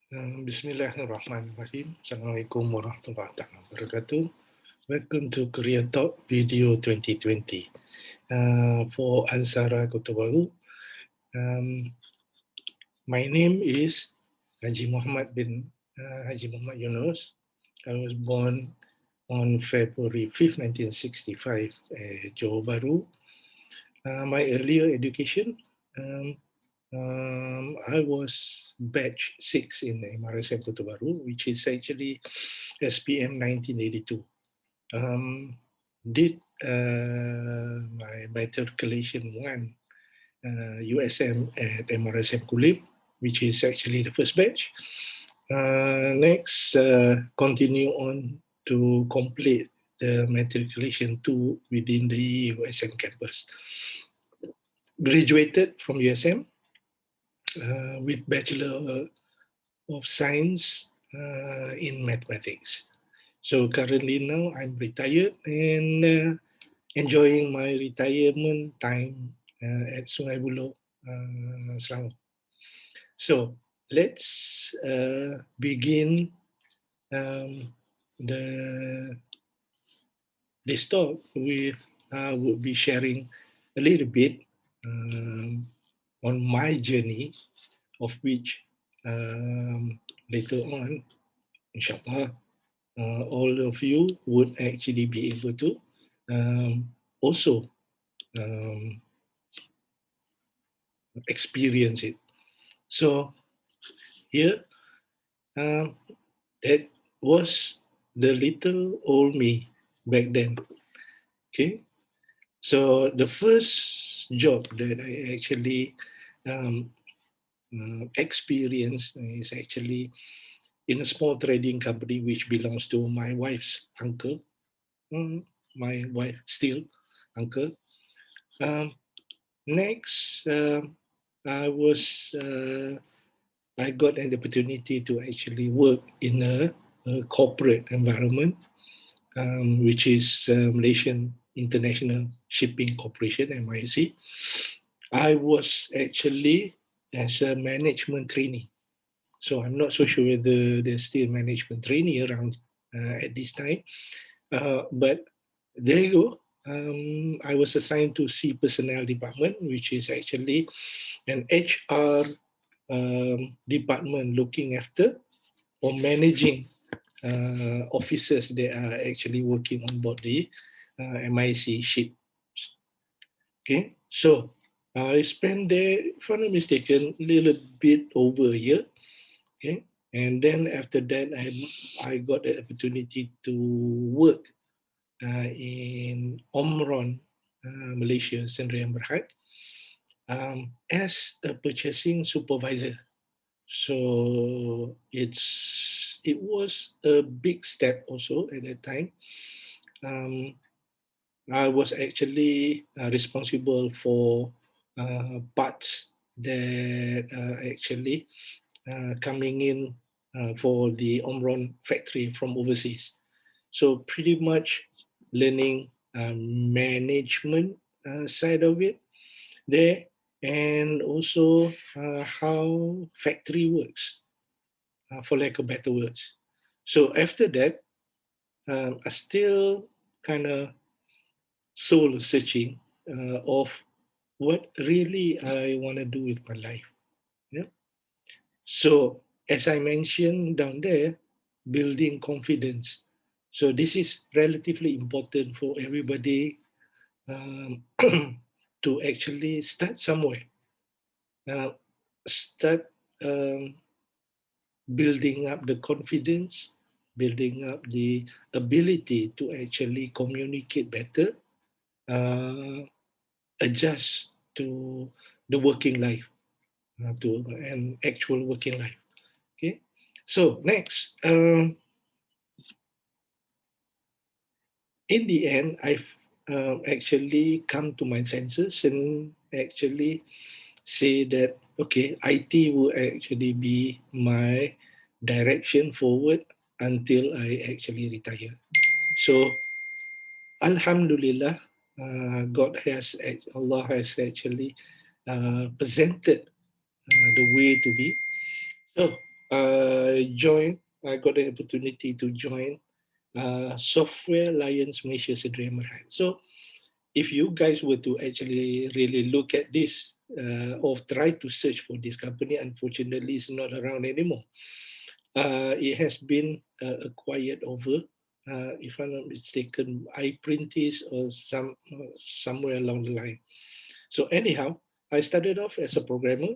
Bismillahirrahmanirrahim. Assalamualaikum warahmatullahi wabarakatuh. Welcome to Career Talk Video 2020 for Ansara Kota Bharu. My name is Haji Muhammad Haji Muhammad Yunos. I was born on February 5th, 1965 at Johor Bahru. My earlier education, I was batch 6 in MRSM Kota Bharu, which is actually SPM 1982. Did my matriculation 1 USM at MRSM Kulip, which is actually the first batch. Next, continue on to complete the matriculation 2 within the USM campus. Graduated from USM with Bachelor of Science in Mathematics. So currently now I'm retired and enjoying my retirement time at Sungai Buloh, Selangor. So let's begin this talk with will be sharing a little bit on my journey, of which later on, inshallah, all of you would actually be able to also experience it. So here, that was the little old me back then. Okay, so the first job that I actually experienced is actually in a small trading company which belongs to my wife's uncle. My wife still uncle. Next, I got an opportunity to actually work in a corporate environment, which is Malaysian International Shipping Corporation, MIC. I was actually as a management trainee. So I'm not so sure whether there's still management trainee around at this time. But there you go. I was assigned to C Personnel Department, which is actually an HR department looking after or managing officers that are actually working on board the MIC ship. Okay, so I spent there, if I'm not mistaken, a little bit over a year. Okay, and then after that, I got the opportunity to work in Omron, Malaysia, Sdn Bhd, as a purchasing supervisor. So it was a big step also at that time. I was actually responsible for parts that are actually coming in for the Omron factory from overseas. So pretty much learning management side of it there, and also how factory works, for lack of better words. So after that, I still kind of soul searching of what really I want to do with my life. Yeah. So as I mentioned down there, building confidence. So this is relatively important for everybody to actually start somewhere. Start building up the confidence, building up the ability to actually communicate better, adjust to the working life, to an actual working life. Okay, so next, in the end, I've actually come to my senses and actually say that, okay, IT will actually be my direction forward until I actually retire. So, Alhamdulillah, Allah has actually presented the way to be. So, I got an opportunity to join Software Alliance Malaysia Sdn Bhd. So if you guys were to actually really look at this or try to search for this company, unfortunately it's not around anymore. It has been acquired over, if I'm not mistaken, iPrintis or somewhere along the line. So anyhow, I started off as a programmer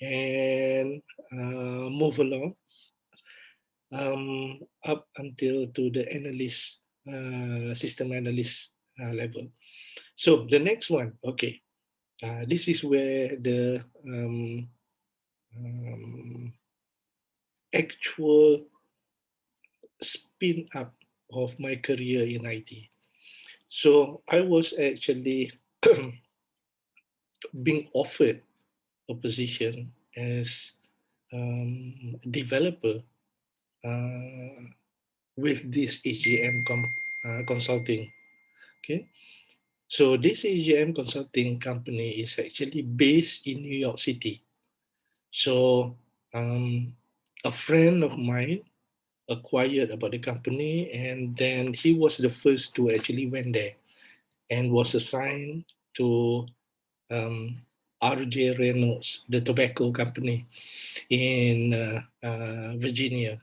and move along up until to the analyst, system analyst level. So the next one, okay, this is where the um, actual spin up of my career in IT. So I was actually being offered a position as developer uh, with this AGM consulting. Okay, so this AGM consulting company is actually based in New York City. So a friend of mine acquired about the company, and then he was the first to actually went there and was assigned to RJ Reynolds, the tobacco company in Virginia.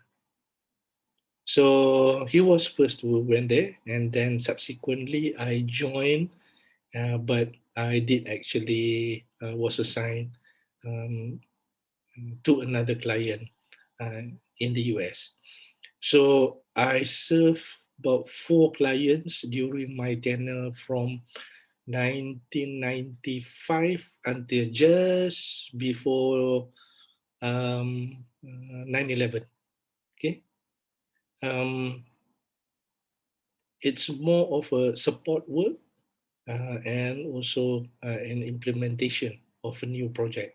So he was first who went there, and then subsequently I joined, but I did actually was assigned um, to another client in the US. So I served about 4 clients during my tenure from 1995 until just before 9/11. Okay, um, it's more of a support work and also an implementation of a new project.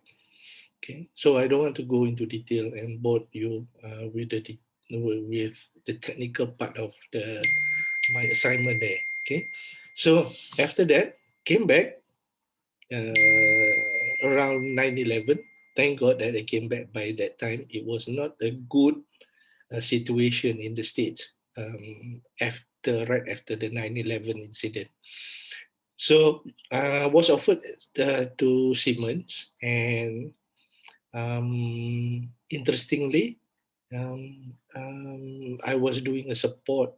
Okay, so I don't want to go into detail and bore you with with the technical part of my assignment there. Okay, so after that, came back around 9/11. Thank God that I came back by that time. It was not a good situation in the States right after the 9/11 incident. So I was offered to Siemens, and interestingly, I was doing a support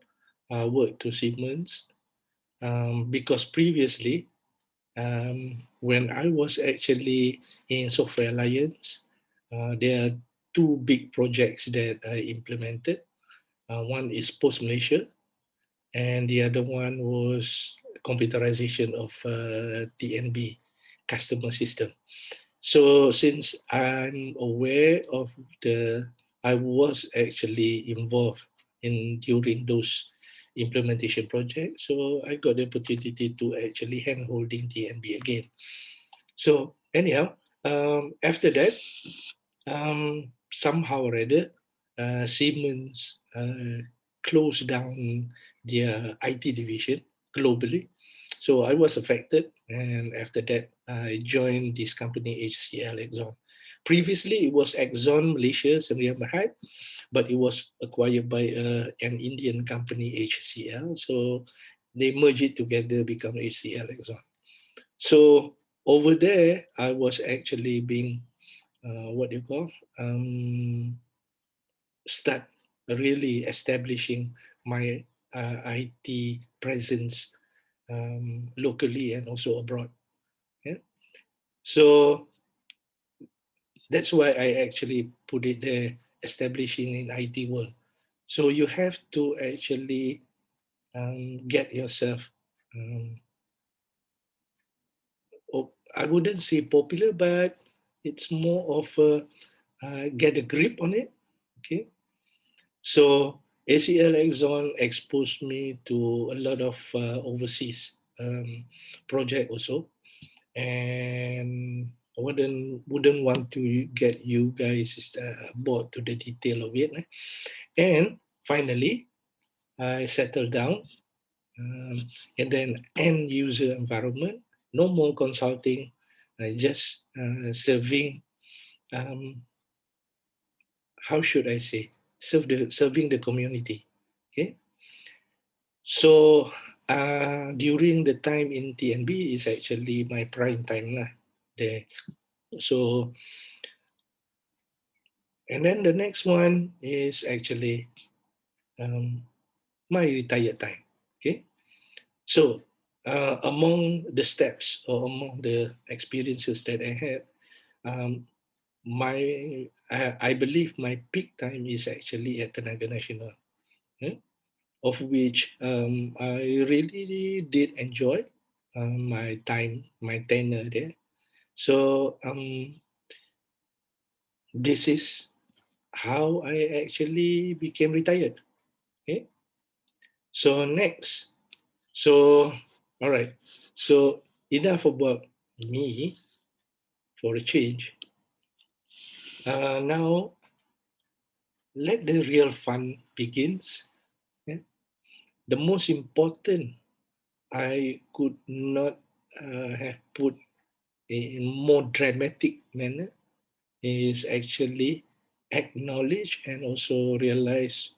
work to Siemens because previously, when I was actually in Software Alliance, there are two big projects that I implemented. One is Post Malaysia, and the other one was computerization of TNB customer system. So since I'm aware of I was actually involved in during those implementation projects, so I got the opportunity to actually hand holding TNB again. So anyhow, after that, somehow or other, Siemens closed down their IT division globally. So I was affected, and after that, I joined this company, HCL Exxon. Previously, it was Exxon Malaysia Sdn Bhd, but it was acquired by an Indian company, HCL. So they merged it together, become HCL Exxon. So over there, I was actually being what you call start really establishing my IT presence locally and also abroad. Yeah. So that's why I actually put it there, establishing in IT world. So you have to actually get yourself, um, I wouldn't say popular, but it's more of a get a grip on it. Okay. So ACL Exxon exposed me to a lot of overseas project also, and I wouldn't want to get you guys bored to the detail of it. And finally, I settled down, um, and then end user environment. No more consulting, just serving um, how should I say, serving the community. Okay, so during the time in TNB is actually my prime time lah. There, so and then the next one is actually um, my retired time. Okay, so among the steps or among the experiences that I had, um, I believe my peak time is actually at Tenaga Nasional, of which I really did enjoy my time, my tenure there. So this is how I actually became retired. Okay. So next, so all right. So enough about me for a change. Now let the real fun begins. Yeah. The most important I could not have put in more dramatic manner is actually acknowledge and also realize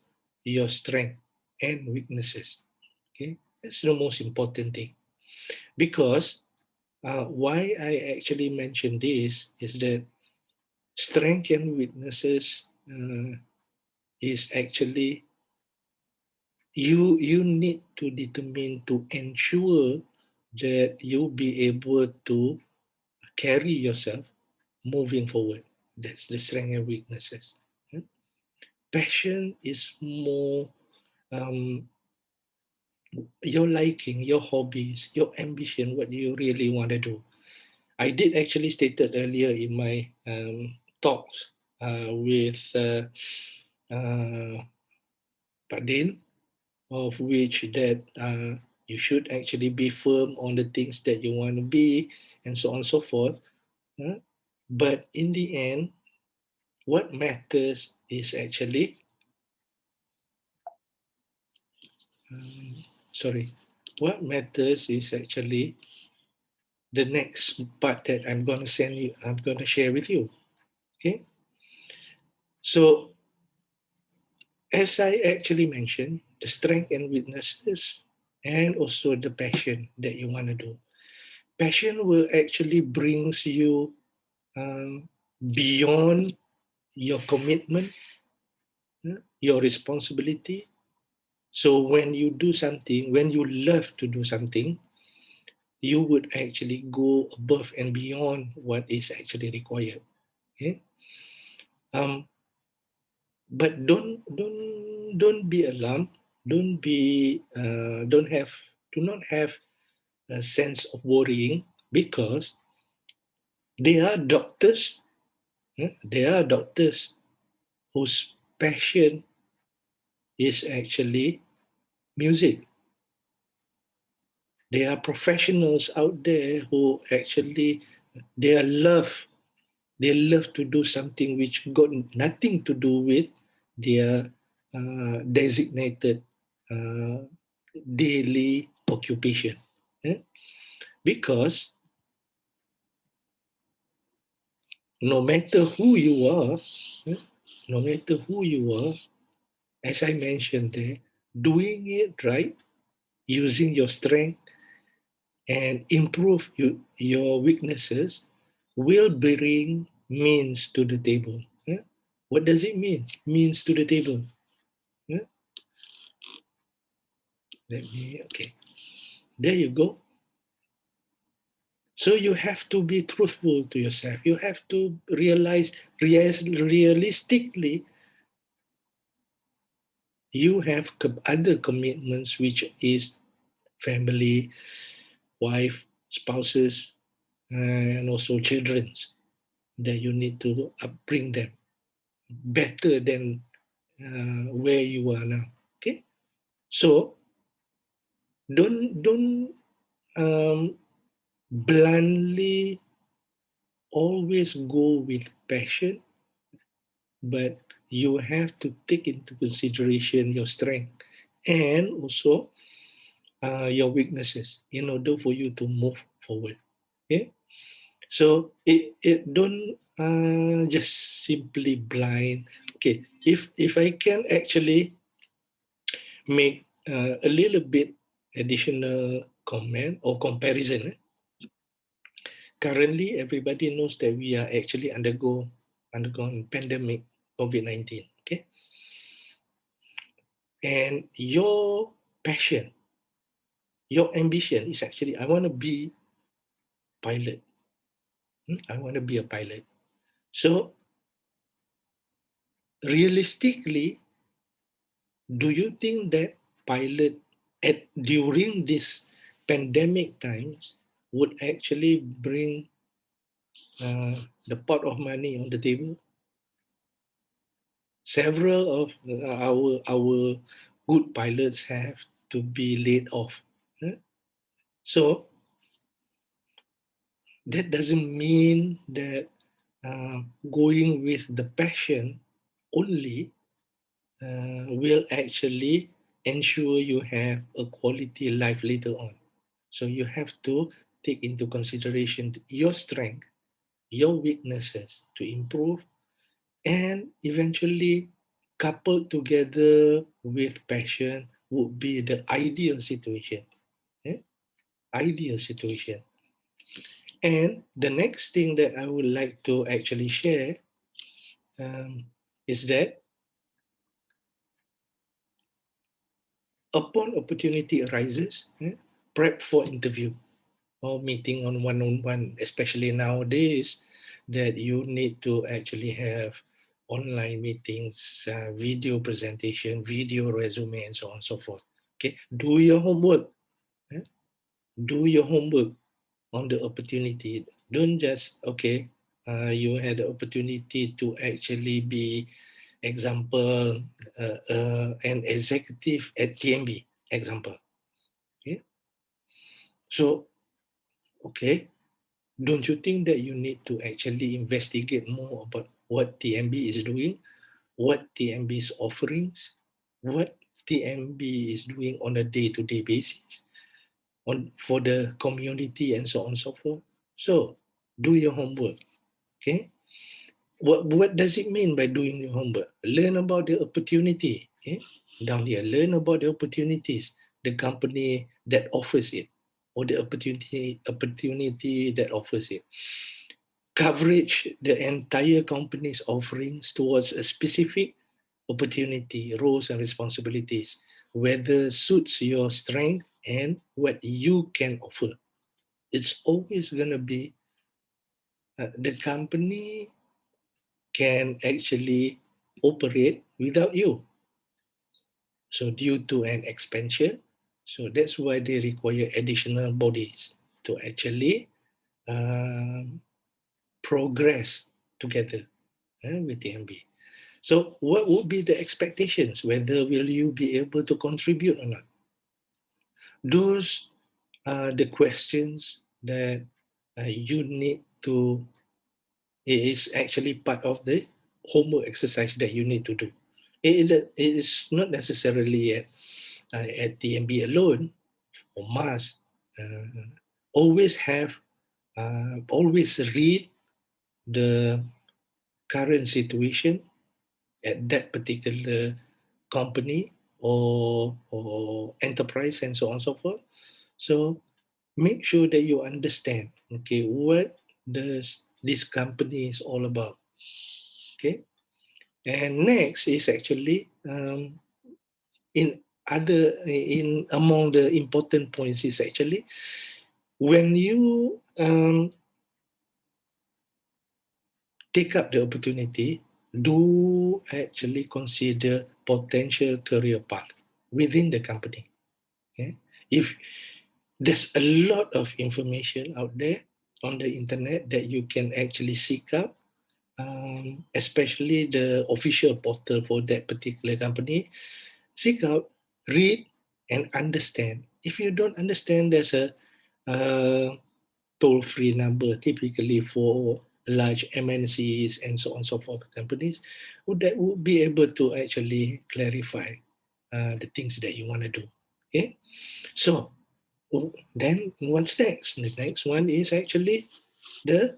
your strength and weaknesses. Okay, that's the most important thing. Because why I actually mention this is that strength and weaknesses is actually you need to determine to ensure that you be able to carry yourself moving forward. That's the strength and weaknesses. Yeah. Passion is more um, your liking, your hobbies, your ambition, what you really want to do. I did actually stated earlier in my talks with Pak Din, of which that you should actually be firm on the things that you want to be, and so on and so forth. But in the end, what matters is actually, um, sorry, what matters is actually the next part that I'm going to send you, I'm going to share with you. Okay. So, as I actually mentioned, the strength and weaknesses, and also the passion that you want to do. Passion will actually brings you beyond your commitment, your responsibility. So when you do something, when you love to do something, you would actually go above and beyond what is actually required. Okay? Um, but don't be alarmed. Do not have a sense of worrying, because there are doctors. There are doctors whose passion is actually music. There are professionals out there who actually they love they love to do something which got nothing to do with their designated uh, daily occupation. eh? Because no matter who you are, eh, no matter who you are, as I mentioned there, doing it right, using your strength and improve your weaknesses will bring means to the table. Yeah? What does it mean? Means to the table. Yeah? Okay. There you go. So you have to be truthful to yourself. You have to realize realistically you have other commitments, which is family, wife, spouses, and also children's, that you need to upbring them better than where you are now. Okay, so don't bluntly always go with passion, but you have to take into consideration your strength and also your weaknesses in order for you to move forward. Okay, so it don't just simply blind Okay, if I can actually make a little bit additional comment or comparison. Currently, everybody knows that we are actually undergone pandemic COVID-19. Okay, and your passion, your ambition is actually I want to be pilot. I want to be a pilot. So realistically, do you think that pilot at during this pandemic times would actually bring the pot of money on the table? Several of our good pilots have to be laid off. So that doesn't mean that going with the passion only will actually ensure you have a quality life later on. So you have to take into consideration your strength, your weaknesses to improve, and eventually coupled together with passion would be the ideal situation. eh? Ideal situation. And the next thing that I would like to actually share is that upon opportunity arises, prep for interview or meeting on one-on-one, especially nowadays that you need to actually have online meetings, video presentation, video resume, and so on and so forth. Okay, do your homework. eh? Do your homework on the opportunity. Don't just, okay, you had the opportunity to actually be, example, an executive at TMB, example. Okay? So, okay, don't you think that you need to actually investigate more about what TMB is doing, what TMB's offerings, what TMB is doing on a day-to-day basis for the community and so on and so forth? So, do your homework. Okay, what does it mean by doing your homework? Learn about the opportunity. Okay? Down here, learn about the opportunities, the company that offers it, or the opportunity that offers it. Coverage the entire company's offerings towards a specific opportunity, roles and responsibilities, whether suits your strength and what you can offer. It's always going to be the company can actually operate without you. So due to an expansion, so that's why they require additional bodies to actually um, progress together with TMB. So what would be the expectations? Whether will you be able to contribute or not? Those are the questions that you need to, it is actually part of the homework exercise that you need to do. It is not necessarily at TMB alone or must always have, always read the current situation at that particular company or enterprise and so on and so forth. So make sure that you understand, okay, what does this company is all about. Okay, and next is actually in in among the important points is actually when you take up the opportunity, do actually consider potential career path within the company. Okay? If there's a lot of information out there on the internet that you can actually seek out, especially the official portal for that particular company, seek out, read, and understand. If you don't understand, there's a toll-free number typically for large MNCs and so on and so forth companies that would be able to actually clarify the things that you want to do. Okay, so then what's next? The next one is actually the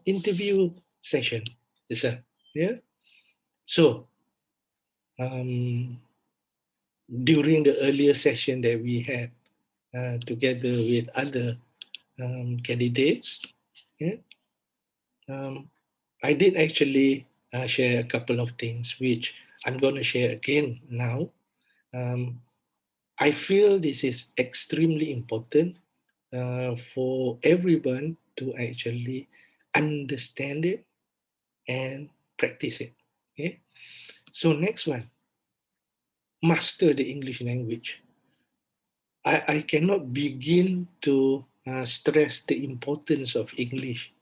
interview session. Is a yeah. So during the earlier session that we had together with other candidates, yeah, I did actually share a couple of things which I'm going to share again now. Um, I feel this is extremely important for everyone to actually understand it and practice it. Okay. So next one, master the English language. I cannot begin to stress the importance of English.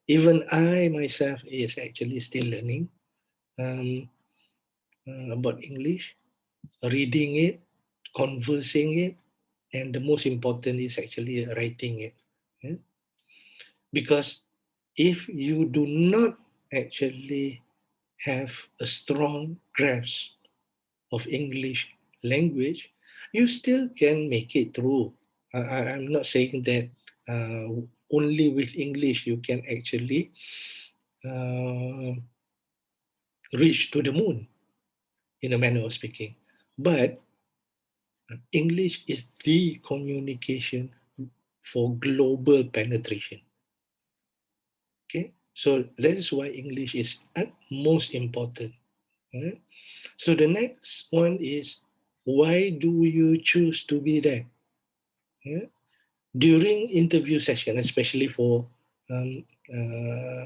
Even I myself is actually still learning um, about English, reading it, conversing it, and the most important is actually writing it. Yeah? Because if you do not actually have a strong grasp of English language, you still can make it through. I'm not saying that only with English you can actually uh, reach to the moon in a manner of speaking. But English is the communication for global penetration. Okay, so that is why English is at most important. Right? So the next one is, why do you choose to be there? Yeah? During interview session, especially for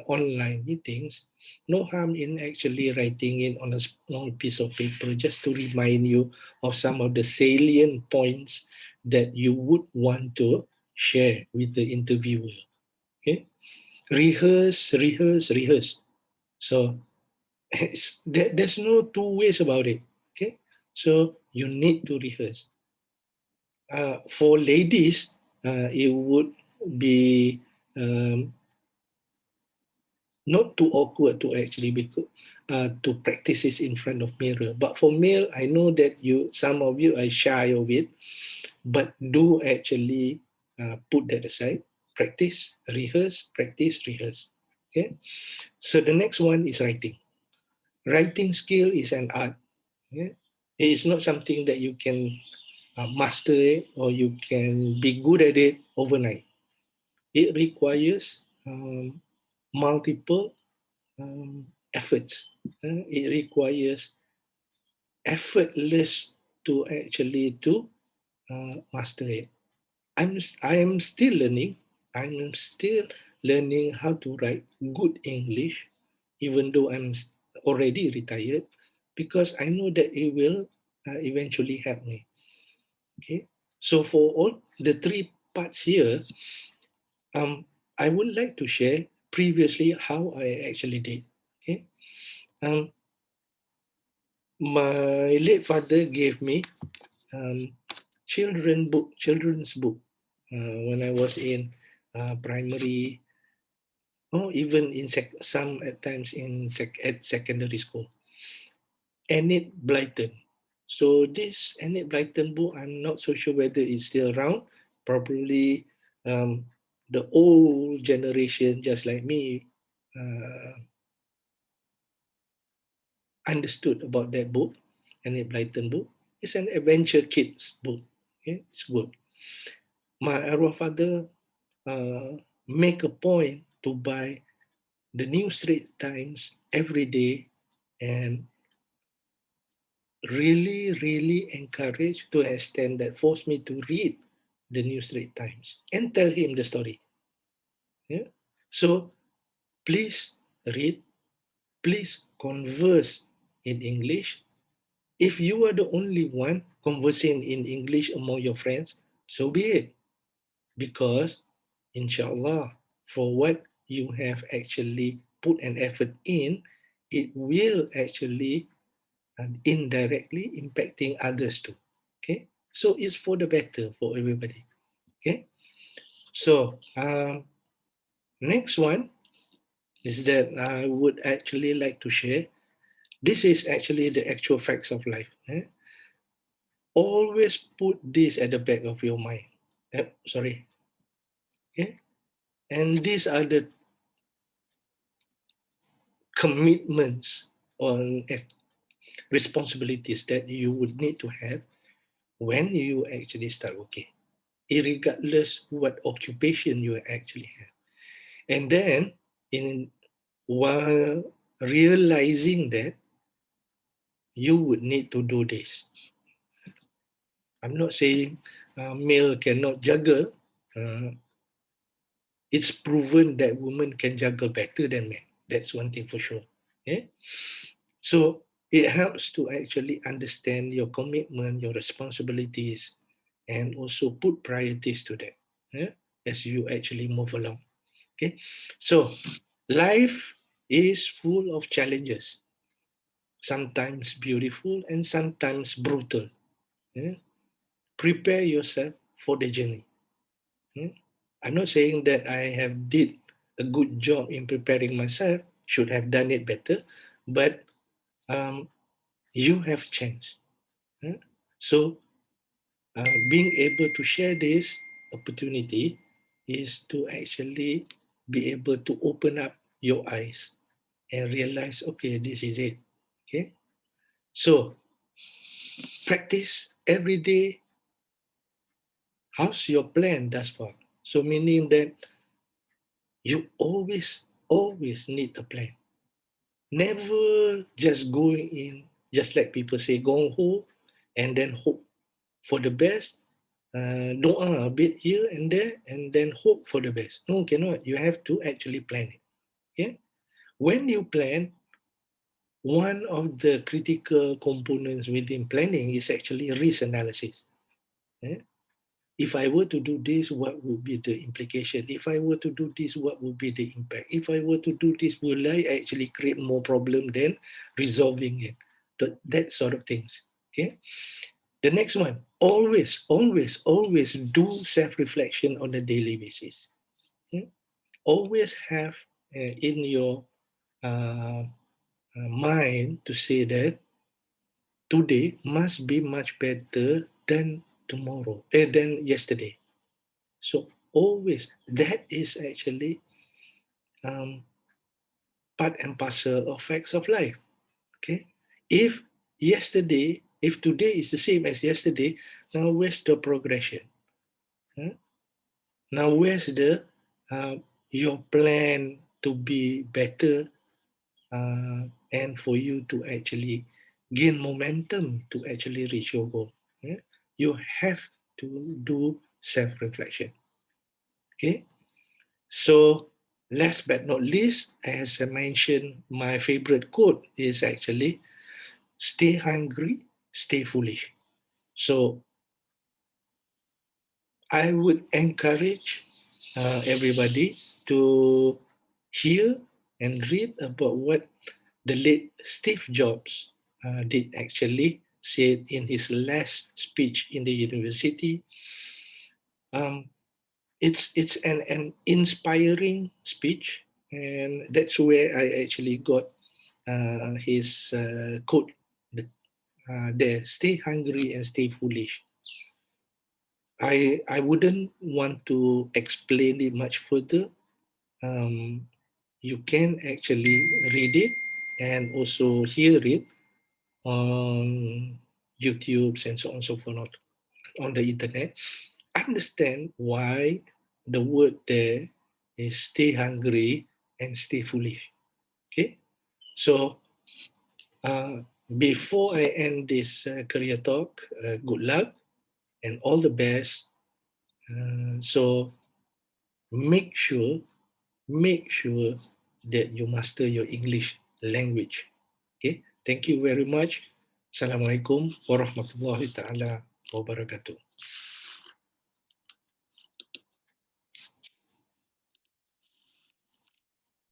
online meetings, no harm in actually writing it on a small piece of paper just to remind you of some of the salient points that you would want to share with the interviewer. Okay, rehearse, rehearse, rehearse. So there's no two ways about it. Okay, so you need to rehearse. For ladies, it would be not too awkward to actually to practice this in front of mirror. But for male, I know that some of you are shy of it, but do actually put that aside. Practice, rehearse, practice, rehearse. Okay. So the next one is writing. Writing skill is an art. Okay? It is not something that you can master it or you can be good at it overnight. It requires multiple efforts. It requires effortless to actually to master it. I am still learning. I'm still learning how to write good English, even though I'm already retired, because I know that it will eventually help me. Okay, so for all the three parts here, I would like to share previously how I actually did. Okay, um, my late father gave me um, children's book when I was in primary, or even in some at times at secondary school. Enid Blyton. So this Enid Blyton book, I'm not so sure whether it's still around. Probably um, the old generation, just like me, uh, understood about that book, Enid Blyton book. It's an adventure kids book. Okay? It's good. My arwah father make a point to buy the New Straits Times every day and really encourage to an extent that forced me to read the New Straits Times and tell him the story. Yeah? So please read, please converse in English. If you are the only one conversing in English among your friends, so be it. Because inshallah, for what you have actually put an effort in, it will actually indirectly impacting others too. Okay, so it's for the better for everybody. Okay, so next one is that I would actually like to share. This is actually the actual facts of life. Always put this at the back of your mind. Sorry. Okay, and these are the commitments on responsibilities that you would need to have when you actually start working, regardless what occupation you actually have. And then, in while realizing that you would need to do this, I'm not saying male cannot juggle. Uh, it's proven that women can juggle better than men. That's one thing for sure. Yeah. So it helps to actually understand your commitment, your responsibilities, and also put priorities to that, yeah, as you actually move along. Okay. So life is full of challenges, sometimes beautiful and sometimes brutal. Yeah. Prepare yourself for the journey. Hmm? I'm not saying that I have did a good job in preparing myself, should have done it better, but um, you have changed. Hmm? So being able to share this opportunity is to actually be able to open up your eyes and realize, okay, this is it. Okay, so practice every day. How's your plan thus far? So meaning that you always need a plan. Never just going in, just like people say, go home and then hope for the best. Doa a bit here and there, and then hope for the best. No, cannot. You have to actually plan it. Okay? When you plan, one of the critical components within planning is actually risk analysis. Yeah? If I were to do this, what would be the implication? If I were to do this, what would be the impact? If I were to do this, will I actually create more problem than resolving it? That sort of things. Okay. The next one, always do self-reflection on a daily basis. Okay? Always have in your mind to say that today must be much better than tomorrow, than yesterday. So always that is actually um, part and parcel of facts of life. Okay, if if today is the same as yesterday, now where's the progression? Huh? Now where's the uh, your plan to be better and for you to actually gain momentum to actually reach your goal? Yeah? You have to do self-reflection. Okay. So, last but not least, as I mentioned, my favorite quote is actually stay hungry, stay foolish. So, I would encourage everybody to hear and read about what the late Steve Jobs did actually said in his last speech in the university. Um, it's an inspiring speech, and that's where I actually got his quote there: "Stay hungry and stay foolish." I wouldn't want to explain it much further. Um, you can actually read it and also hear it on YouTube's and so on and so forth on the internet. Understand why the word there is stay hungry and stay foolish. Okay, so uh, before I end this career talk, good luck and all the best. So make sure make sure that you master your English language. Okay, thank you very much. Assalamualaikum warahmatullahi taala wabarakatuh.